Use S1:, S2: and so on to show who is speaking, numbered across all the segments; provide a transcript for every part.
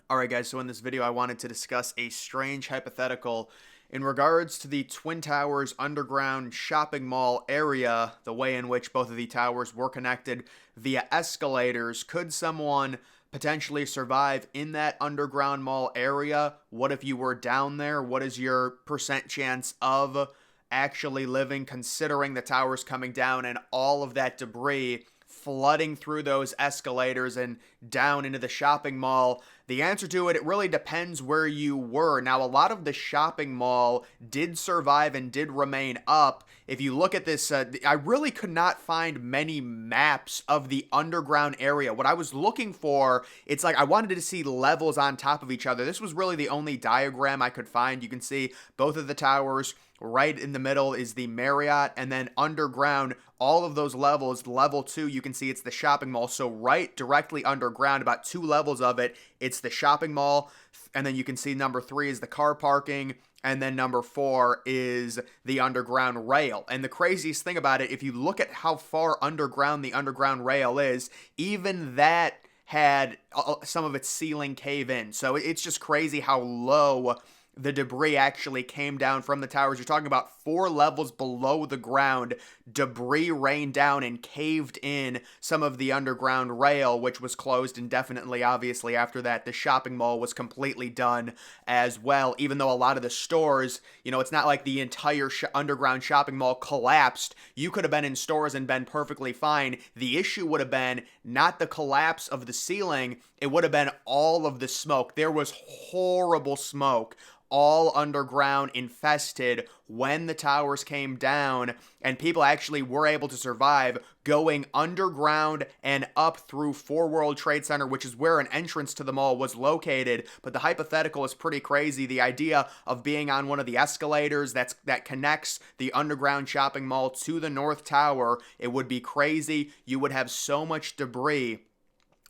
S1: Alright guys, so in this video I wanted to discuss a strange hypothetical in regards to the Twin Towers underground shopping mall area, the way in which both of the towers were connected via escalators. Could someone potentially survive in that underground mall area? What if you were down there? What is your percent chance of actually living, considering the towers coming down and all of that debris flooding through those escalators and down into the shopping mall? The answer to it really depends where you were. Now, a lot of the shopping mall did survive and did remain up. If you look at this, I really could not find many maps of the underground area. What I was looking for, it's like I wanted to see levels on top of each other. This was really the only diagram I could find. You can see both of the towers. Right in the middle is the Marriott, and then underground, all of those levels, level 2, you can see it's the shopping mall. So right directly underground, about 2 levels of it, it's the shopping mall, and then you can see number 3 is the car parking, and then number 4 is the underground rail. And the craziest thing about it, if you look at how far underground the underground rail is, even that had some of its ceiling cave in. So it's just crazy how low the debris actually came down from the towers. You're talking about 4 levels below the ground. Debris rained down and caved in some of the underground rail, which was closed indefinitely. Obviously, after that, the shopping mall was completely done as well. Even though a lot of the stores, it's not like the entire underground shopping mall collapsed. You could have been in stores and been perfectly fine. The issue would have been not the collapse of the ceiling. It would have been all of the smoke. There was horrible smoke all underground, infested, when the towers came down, and people actually were able to survive going underground and up through 4 World Trade Center, which is where an entrance to the mall was located. But the hypothetical is pretty crazy. The idea of being on one of the escalators that connects the underground shopping mall to the North Tower, it would be crazy. You would have so much debris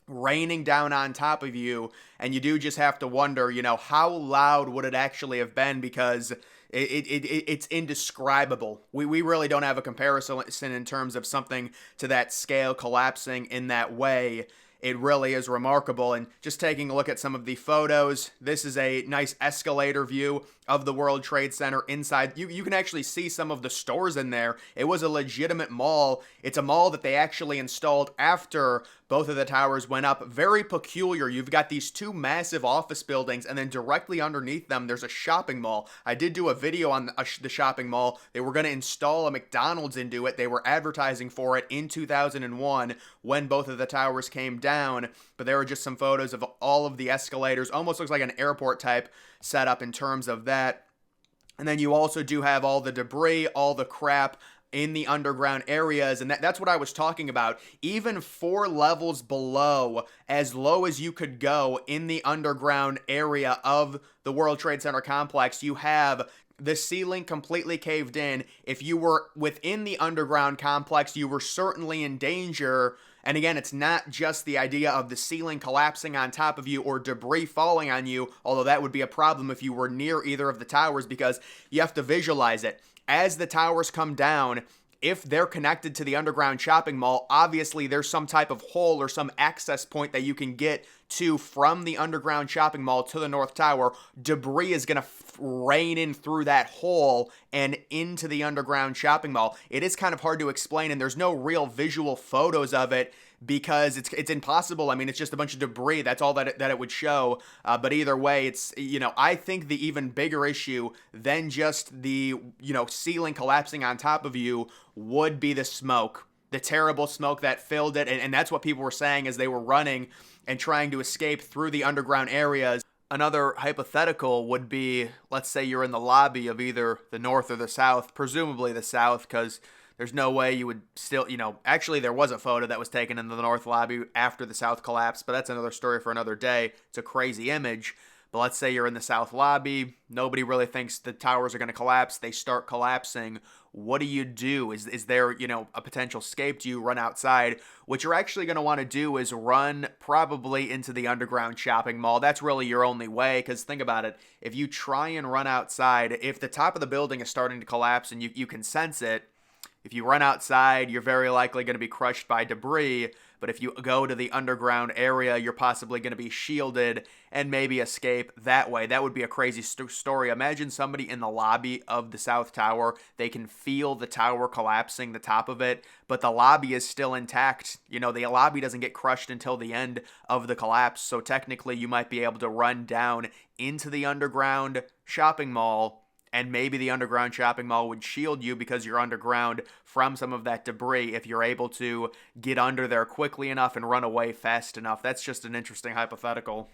S1: raining down on top of you, and you do just have to wonder, how loud would it actually have been, because it's indescribable. We really don't have a comparison in terms of something to that scale collapsing in that way. It really is remarkable. And just taking a look at some of the photos, this is a nice escalator view of the World Trade Center inside. You can actually see some of the stores in there. It was a legitimate mall. It's a mall that they actually installed after both of the towers went up. Very peculiar. You've got these 2 massive office buildings, and then directly underneath them, there's a shopping mall. I did do a video on the shopping mall. They were going to install a McDonald's into it. They were advertising for it in 2001 when both of the towers came down, but there were just some photos of all of the escalators. Almost looks like an airport type setup in terms of that. And then you also do have all the debris, all the crap in the underground areas, and that's what I was talking about. Even 4 levels below, as low as you could go in the underground area of the World Trade Center complex, you have the ceiling completely caved in. If you were within the underground complex, you were certainly in danger. And again, it's not just the idea of the ceiling collapsing on top of you or debris falling on you, although that would be a problem if you were near either of the towers, because you have to visualize it. As the towers come down, if they're connected to the underground shopping mall, obviously there's some type of hole or some access point that you can get to from the underground shopping mall to the North Tower. Debris is going to rain in through that hole and into the underground shopping mall. It is kind of hard to explain, and there's no real visual photos of it, because it's impossible. I mean, it's just a bunch of debris. That's all that it would show. But either way, it's, I think the even bigger issue than just the, ceiling collapsing on top of you would be the smoke, the terrible smoke that filled it. And that's what people were saying as they were running and trying to escape through the underground areas. Another hypothetical would be, let's say you're in the lobby of either the North or the South, presumably the South, because there's no way you would still, actually there was a photo that was taken in the North lobby after the South collapsed, but that's another story for another day. It's a crazy image. But let's say you're in the South lobby. Nobody really thinks the towers are going to collapse. They start collapsing. What do you do? Is there, a potential escape? Do you run outside? What you're actually going to want to do is run probably into the underground shopping mall. That's really your only way, because think about it. If you try and run outside, if the top of the building is starting to collapse and you can sense it, if you run outside, you're very likely going to be crushed by debris. but if you go to the underground area, you're possibly going to be shielded and maybe escape that way. That would be a crazy story. Imagine somebody in the lobby of the South Tower. They can feel the tower collapsing, the top of it, but the lobby is still intact. You know, the lobby doesn't get crushed until the end of the collapse, so technically you might be able to run down into the underground shopping mall, and maybe the underground shopping mall would shield you because you're underground from some of that debris if you're able to get under there quickly enough and run away fast enough. That's just an interesting hypothetical.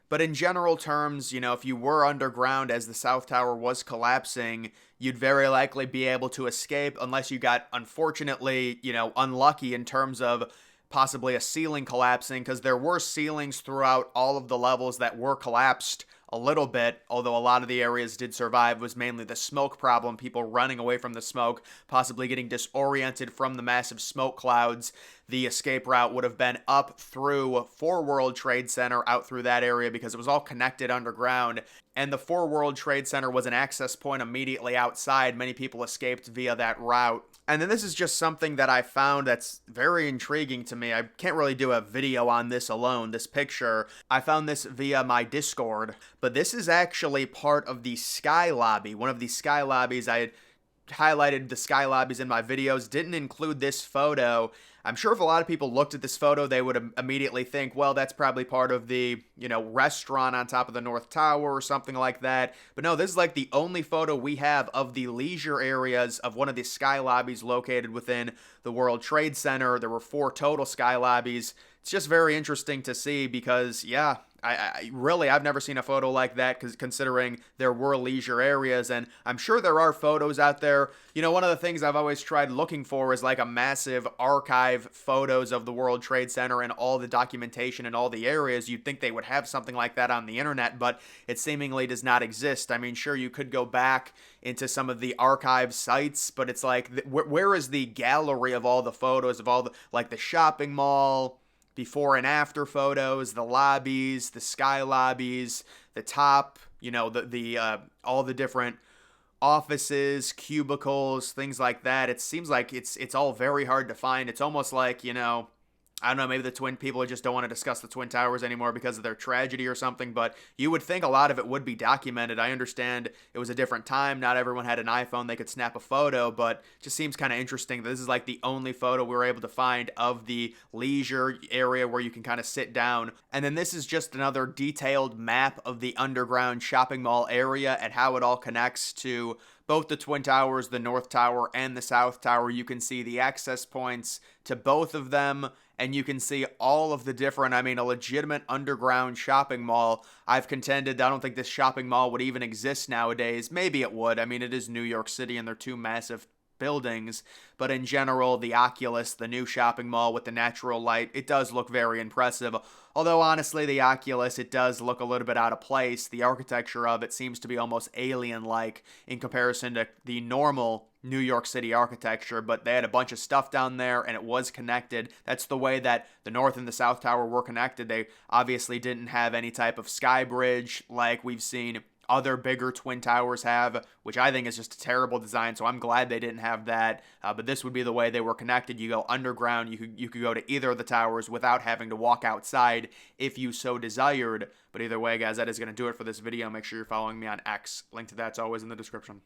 S1: But in general terms, you know, if you were underground as the South Tower was collapsing, you'd very likely be able to escape unless you got, unfortunately, you know, unlucky in terms of possibly a ceiling collapsing, because there were ceilings throughout all of the levels that were collapsed a little bit, although a lot of the areas did survive. Was mainly the smoke problem, people running away from the smoke, possibly getting disoriented from the massive smoke clouds. The escape route would have been up through 4 World Trade Center, out through that area, because it was all connected underground. And the 4 World Trade Center was an access point immediately outside. Many people escaped via that route. And then this is just something that I found that's very intriguing to me. I can't really do a video on this alone, this picture. I found this via my Discord, but this is actually part of the Sky Lobby. One of the Sky Lobbies, I had highlighted the Sky Lobbies in my videos, didn't include this photo. I'm sure if a lot of people looked at this photo, they would immediately think, well, that's probably part of the, you know, restaurant on top of the North Tower or something like that. But no, this is like the only photo we have of the leisure areas of one of the Sky Lobbies located within the World Trade Center. There were 4 total Sky Lobbies. It's just very interesting to see because, yeah, I've never seen a photo like that, considering there were leisure areas, and I'm sure there are photos out there. You know, one of the things I've always tried looking for is like a massive archive photos of the World Trade Center and all the documentation in all the areas. You'd think they would have something like that on the internet, but it seemingly does not exist. I mean, sure, you could go back into some of the archive sites, but it's like, where is the gallery of all the photos of all the, like the shopping mall, before and after photos, the lobbies, the Sky Lobbies, the top, you know, the all the different offices, cubicles, things like that. It seems like it's all very hard to find. It's almost like, you know, I don't know, maybe the Twin people just don't want to discuss the Twin Towers anymore because of their tragedy or something, but you would think a lot of it would be documented. I understand it was a different time. Not everyone had an iPhone. They could snap a photo, but it just seems kind of interesting that this is like the only photo we were able to find of the leisure area where you can kind of sit down. And then this is just another detailed map of the underground shopping mall area and how it all connects to both the Twin Towers, the North Tower, and the South Tower. You can see the access points to both of them, and you can see all of the different, I mean, a legitimate underground shopping mall. I've contended I don't think this shopping mall would even exist nowadays. Maybe it would. I mean, it is New York City, and they're 2 massive buildings, but in general, the Oculus, the new shopping mall with the natural light, it does look very impressive. Although honestly, the Oculus, it does look a little bit out of place. The architecture of it seems to be almost alien-like in comparison to the normal New York City architecture, but they had a bunch of stuff down there and it was connected. That's the way that the North and the South Tower were connected. They obviously didn't have any type of sky bridge like we've seen other bigger Twin Towers have, which I think is just a terrible design, so I'm glad they didn't have that. But this would be the way they were connected. You go underground, you could go to either of the towers without having to walk outside if you so desired. But either way, guys, that is going to do it for this video. Make sure you're following me on X. Link to that's always in the description.